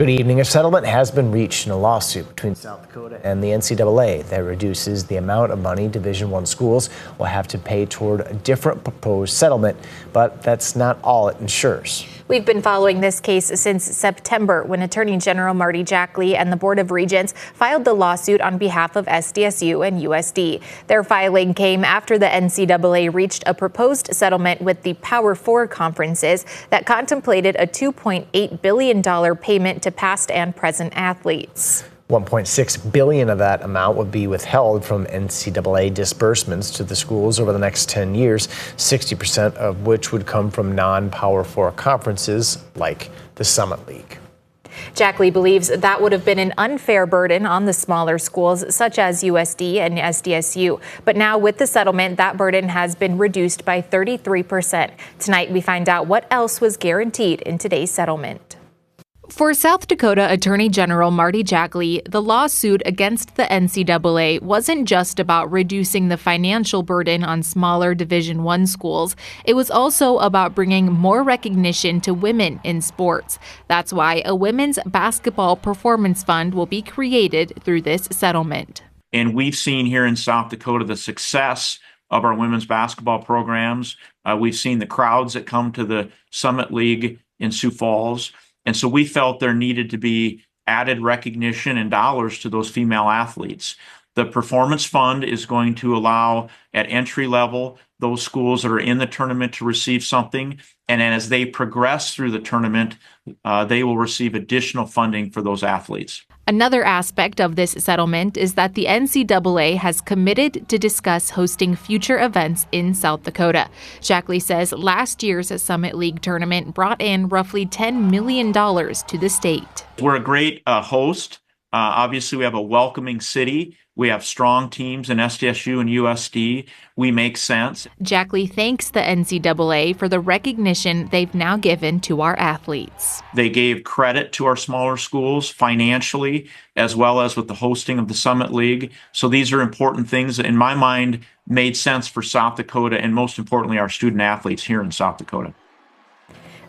Good evening. A settlement has been reached in a lawsuit between South Dakota and the NCAA that reduces the amount of money Division I schools will have to pay toward a different proposed settlement, but that's not all it ensures. We've been following this case since September when Attorney General Marty Jackley and the Board of Regents filed the lawsuit on behalf of SDSU and USD. Their filing came after the NCAA reached a proposed settlement with the Power Four conferences that contemplated a $2.8 billion payment to past and present athletes. $1.6 billion of that amount would be withheld from NCAA disbursements to the schools over the next 10 years, 60% of which would come from non-Power Four conferences like the Summit League. Jackley believes that would have been an unfair burden on the smaller schools such as USD and SDSU. But now with the settlement, that burden has been reduced by 33%. Tonight, we find out what else was guaranteed in today's settlement. For South Dakota Attorney General Marty Jackley, the lawsuit against the NCAA wasn't just about reducing the financial burden on smaller Division I schools. It was also about bringing more recognition to women in sports. That's why a women's basketball performance fund will be created through this settlement. And we've seen here in South Dakota the success of our women's basketball programs. We've seen the crowds that come to the Summit League in Sioux Falls. And so we felt there needed to be added recognition and dollars to those female athletes. The performance fund is going to allow at entry level those schools that are in the tournament to receive something. And then as they progress through the tournament, they will receive additional funding for those athletes. Another aspect of this settlement is that the NCAA has committed to discuss hosting future events in South Dakota. Jackley says last year's Summit League tournament brought in roughly $10 million to the state. We're a great host. Obviously, we have a welcoming city. We have strong teams in SDSU and USD. We make sense. Jackley thanks the NCAA for the recognition they've now given to our athletes. They gave credit to our smaller schools financially, as well as with the hosting of the Summit League. So these are important things that, in my mind, made sense for South Dakota and, most importantly, our student athletes here in South Dakota.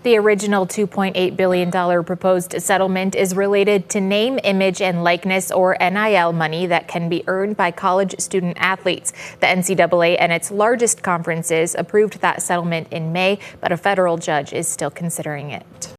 The original $2.8 billion proposed settlement is related to name, image, and likeness, or NIL money that can be earned by college student athletes. The NCAA and its largest conferences approved that settlement in May, but a federal judge is still considering it.